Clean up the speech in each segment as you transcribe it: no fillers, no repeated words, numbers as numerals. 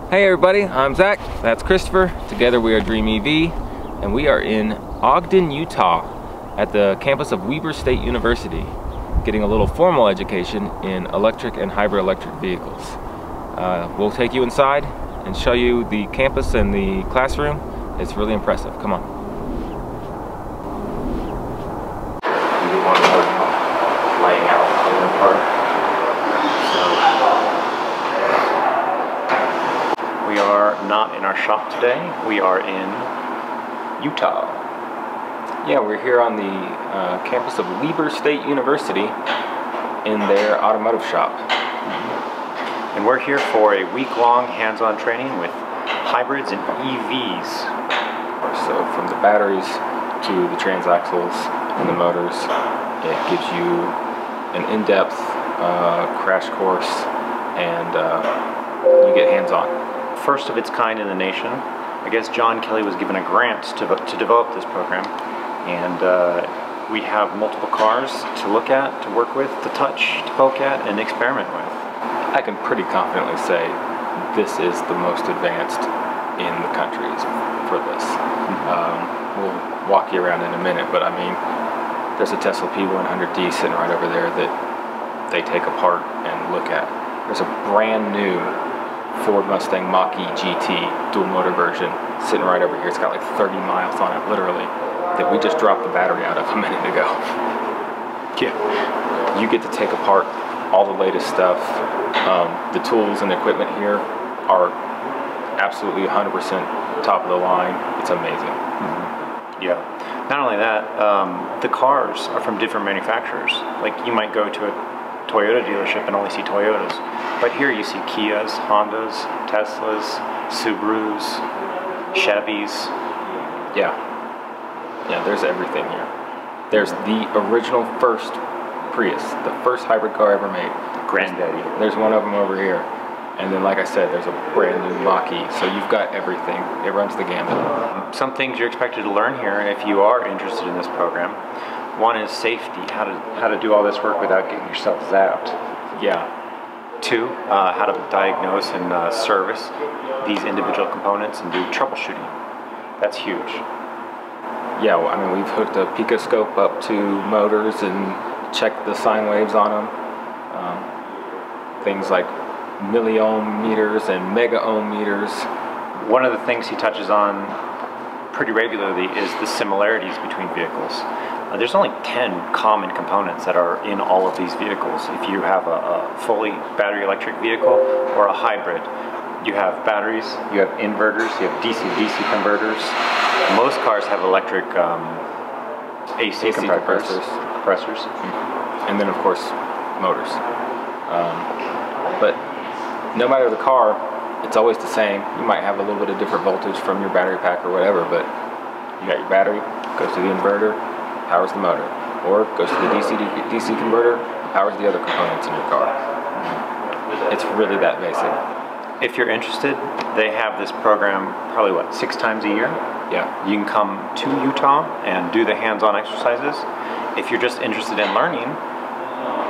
Hey everybody, I'm Zach, that's Christopher. Together we are Dream EV, and we are in Ogden, Utah at the campus of Weber State University, getting a little formal education in electric and hybrid electric vehicles. We'll take you inside and show you the campus and the classroom. It's really impressive. Come on. Laying out the part. We are not in our shop today. We are in Utah. Yeah, we're here on the campus of Weber State University in their automotive shop. And we're here for a week-long hands-on training with hybrids and EVs. So from the batteries to the transaxles and the motors, it gives you an in-depth crash course, and you get hands-on. First of its kind in the nation. I guess John Kelly was given a grant to develop this program, and we have multiple cars to look at, to work with, to touch, to poke at, and experiment with. I can pretty confidently say this is the most advanced in the country for this. We'll walk you around in a minute, but I mean, there's a Tesla P100D sitting right over there that they take apart and look at. There's a brand new Ford Mustang Mach-E GT dual motor version sitting right over here. It's got like 30 miles on it, literally, that we just dropped the battery out of a minute ago. Yeah. You get to take apart all the latest stuff. The tools and equipment here are absolutely 100% top of the line. It's amazing. Yeah. Not only that, the cars are from different manufacturers. Like, you might go to a Toyota dealership and only see Toyotas. But here you see Kias, Hondas, Teslas, Subarus, Chevys. Yeah. Yeah, there's everything here. There's the original first Prius, the first hybrid car ever made. Granddaddy. There's one of them over here. And then, like I said, there's a brand new Mach-E. So you've got everything. It runs the gamut. Some things you're expected to learn here, and if you are interested in this program, one is safety, how to do all this work without getting yourself zapped. Yeah. Two, how to diagnose and service these individual components and do troubleshooting. That's huge. Yeah, well, I mean, we've hooked a picoscope up to motors and checked the sine waves on them. Things like milliohm meters and mega ohm meters. One of the things he touches on pretty regularly is the similarities between vehicles. There's only 10 common components that are in all of these vehicles. If you have a fully battery electric vehicle or a hybrid, you have batteries, you have inverters, you have DC-DC converters. Most cars have electric AC compressors. And then, of course, motors. But no matter the car, it's always the same. You might have a little bit of different voltage from your battery pack or whatever, but you got your battery, goes to the inverter, powers the motor, or goes to the DC converter, powers the other components in your car. It's really that basic. If you're interested, they have this program probably, what, 6 times a year? Yeah. You can come to Utah and do the hands-on exercises. If you're just interested in learning,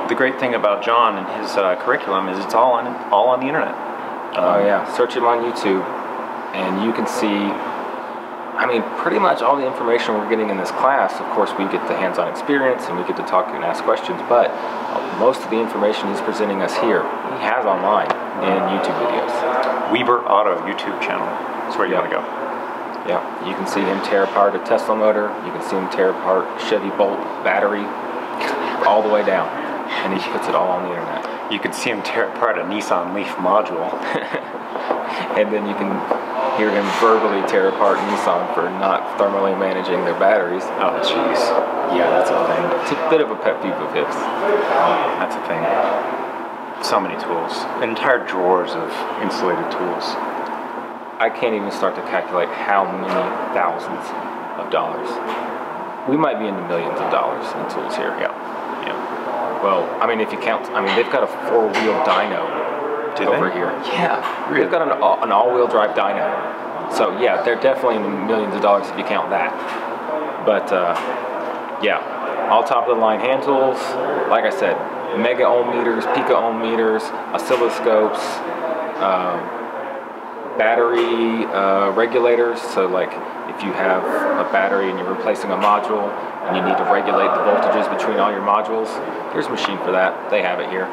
the great thing about John and his curriculum is it's all on the internet. Oh yeah, search him on YouTube, and you can see, I mean, pretty much all the information we're getting in this class. Of course, we get the hands-on experience and we get to talk and ask questions, but most of the information he's presenting us here, he has online in YouTube videos. Weber Auto YouTube channel. That's where you want to go. Yeah, you can see him tear apart a Tesla motor. You can see him tear apart Chevy Bolt battery all the way down, and he puts it all on the internet. You can see him tear apart a Nissan Leaf module. And then you can hear him verbally tear apart Nissan for not thermally managing their batteries. Oh, jeez. Yeah, that's a thing. It's a bit of a pet peeve of his. That's a thing. So many tools. Entire drawers of insulated tools. I can't even start to calculate how many thousands of dollars. We might be into millions of dollars in tools here. Yeah. Well, I mean, if you count, I mean, they've got a 4-wheel dyno over here. Yeah, really? They've got an all-wheel drive dyno. So yeah, they're definitely in millions of dollars if you count that. But yeah, all top of the line hand tools. Like I said, mega ohm meters, pico ohm meters, oscilloscopes, battery regulators. So like if you have a battery and you're replacing a module and you need to regulate the voltages between all your modules, here's a machine for that. They have it here.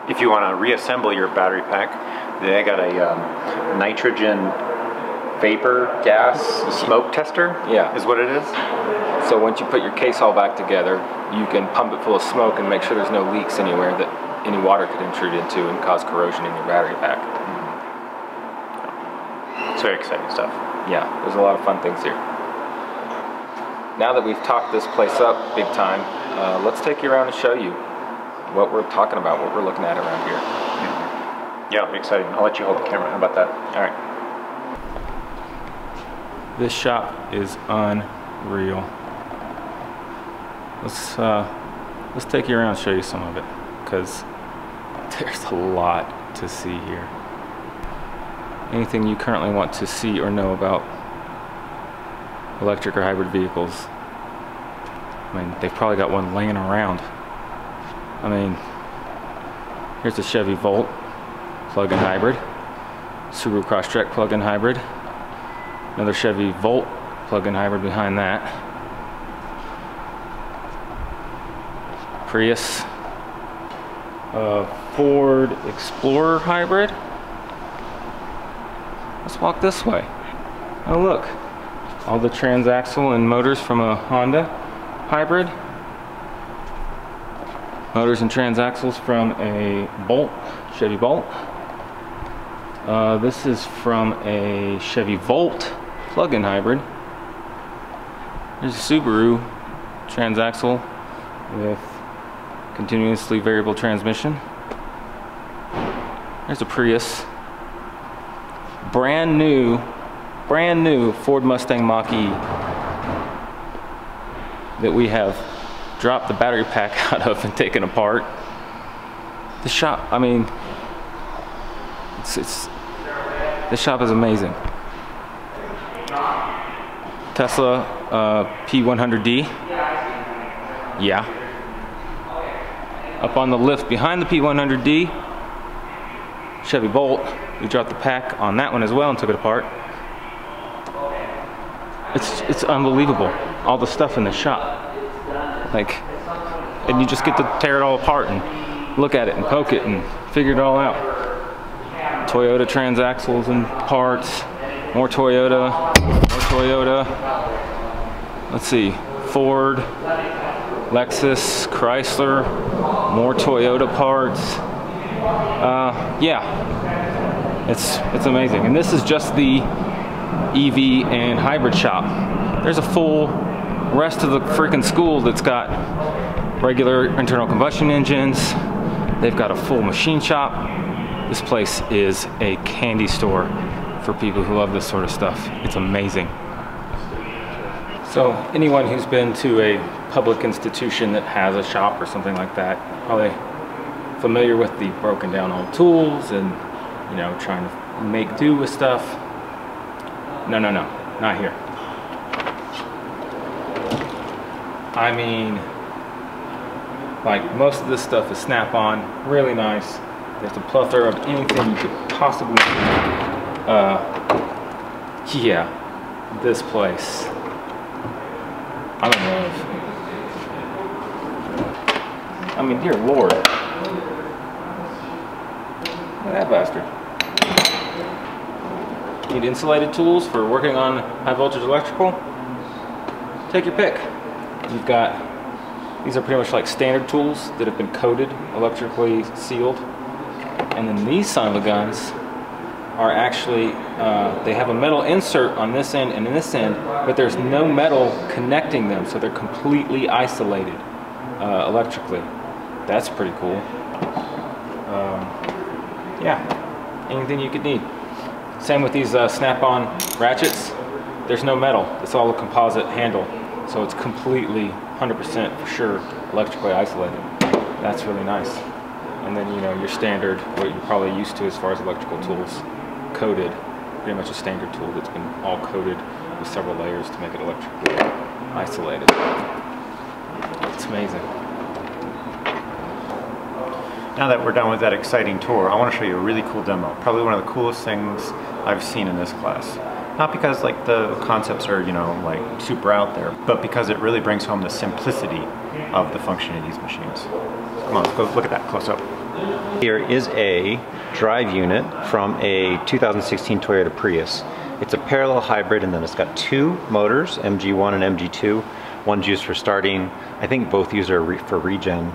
If you want to reassemble your battery pack, they got a nitrogen vapor gas smoke tester. Yeah, is what it is. So once you put your case all back together, you can pump it full of smoke and make sure there's no leaks anywhere that any water could intrude into and cause corrosion in your battery pack. It's very exciting stuff. Yeah, there's a lot of fun things here. Now that we've talked this place up big time, let's take you around and show you what we're talking about, what we're looking at around here. Yeah, it'll be exciting. I'll let you hold the camera. How about that? All right. This shop is unreal. Let's take you around and show you some of it, because there's a lot to see here. Anything you currently want to see or know about electric or hybrid vehicles, I mean, they've probably got one laying around. I mean, here's a Chevy Volt plug-in hybrid, Subaru Crosstrek plug-in hybrid, another Chevy Volt plug-in hybrid behind that, Prius, Ford Explorer hybrid. Let's walk this way. Oh look, all the transaxle and motors from a Honda hybrid. Motors and transaxles from a Bolt, Chevy Bolt. This is from a Chevy Volt plug-in hybrid. There's a Subaru transaxle with continuously variable transmission. There's a Prius. Brand new Ford Mustang Mach-E that we have dropped the battery pack out of and taken apart. The shop, I mean, the shop is amazing. Tesla P100D. Yeah. Up on the lift behind the P100D, Chevy Bolt. We dropped the pack on that one as well and took it apart. It's unbelievable, all the stuff in the shop. Like, and you just get to tear it all apart and look at it and poke it and figure it all out. Toyota transaxles and parts, more Toyota. Let's see, Ford, Lexus, Chrysler, more Toyota parts. Yeah, it's amazing. And this is just the EV and hybrid shop. There's a full rest of the freaking school that's got regular internal combustion engines. They've got a full machine shop. This place is a candy store for people who love this sort of stuff. It's amazing. So anyone who's been to a public institution that has a shop or something like that, probably familiar with the broken down old tools and, you know, trying to make do with stuff. No, not here. I mean, like, most of this stuff is snap-on, really nice. There's a plethora of anything you could possibly yeah, this place. I'm in love. I mean, dear Lord. Look at that bastard. Need insulated tools for working on high voltage electrical? Take your pick. You've got, these are pretty much like standard tools that have been coated, electrically sealed. And then these son of a guns are actually, they have a metal insert on this end and this end, but there's no metal connecting them, so they're completely isolated electrically. That's pretty cool. Yeah, anything you could need. Same with these snap-on ratchets. There's no metal. It's all a composite handle, so it's completely 100% for sure electrically isolated. That's really nice. And then, you know, your standard, what you're probably used to as far as electrical tools, coated, pretty much a standard tool that's been all coated with several layers to make it electrically isolated. It's amazing. Now that we're done with that exciting tour, I want to show you a really cool demo. Probably one of the coolest things I've seen in this class. Not because like the concepts are, you know, like super out there, but because it really brings home the simplicity of the function of these machines. So come on, let's go look at that close up. Here is a drive unit from a 2016 Toyota Prius. It's a parallel hybrid, and then it's got two motors, MG1 and MG2. One's used for starting. I think both used for regen.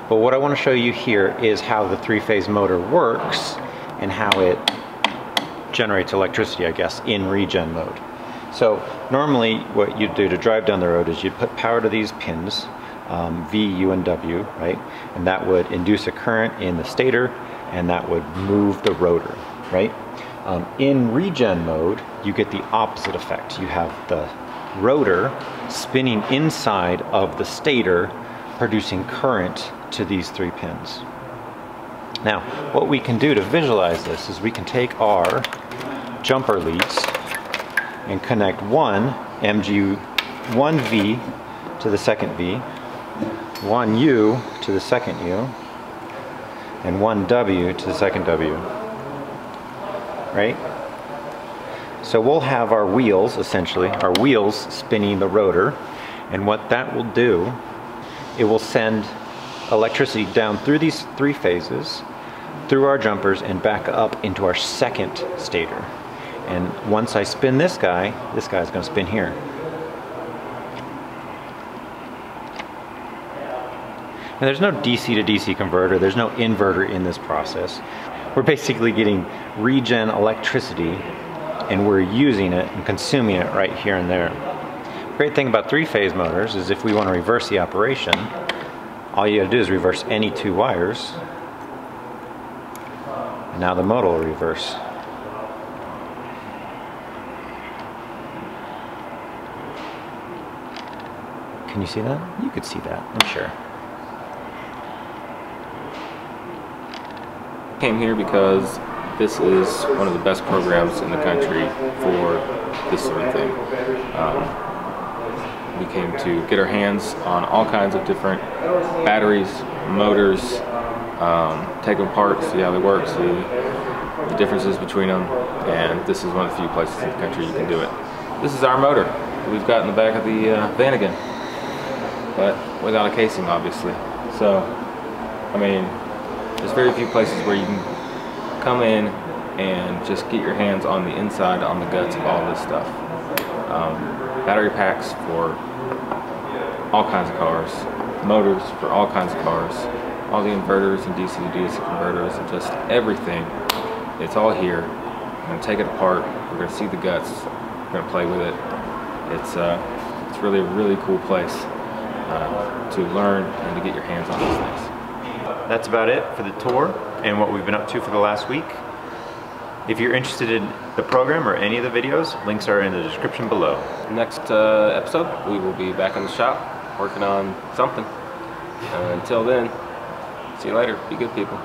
But what I want to show you here is how the three-phase motor works and how it generates electricity, I guess, in regen mode. So normally what you do to drive down the road is you put power to these pins, V, U, and W, right? And that would induce a current in the stator, and that would move the rotor, right? In regen mode, you get the opposite effect. You have the rotor spinning inside of the stator, producing current to these three pins. Now, what we can do to visualize this is we can take our jumper leads and connect one V to the second V, one U to the second U, and one W to the second W, right? So we'll have our wheels, essentially, our wheels spinning the rotor, and what that will do, it will send electricity down through these three phases, through our jumpers, and back up into our second stator. And once I spin this guy's going to spin here. And there's no DC to DC converter, there's no inverter in this process. We're basically getting regen electricity, and we're using it and consuming it right here and there. Great thing about three-phase motors is if we want to reverse the operation, all you gotta do is reverse any two wires, and now the motor will reverse. Can you see that? You could see that, I'm sure. Came here because this is one of the best programs in the country for this sort of thing. We came to get our hands on all kinds of different batteries, motors, take them apart, see how they work, see the differences between them, and this is one of the few places in the country you can do it. This is our motor that we've got in the back of the van again, but without a casing, obviously. So, I mean, there's very few places where you can come in and just get your hands on the inside, on the guts of all this stuff. Battery packs for all kinds of cars, motors for all kinds of cars, all the inverters and DC to DC converters, and just everything. It's all here. We're going to take it apart. We're going to see the guts. We're going to play with it. It's really a really cool place to learn and to get your hands on these things. That's about it for the tour and what we've been up to for the last week. If you're interested in the program or any of the videos, links are in the description below. Next episode, we will be back in the shop working on something. Until then, see you later. Be good, people.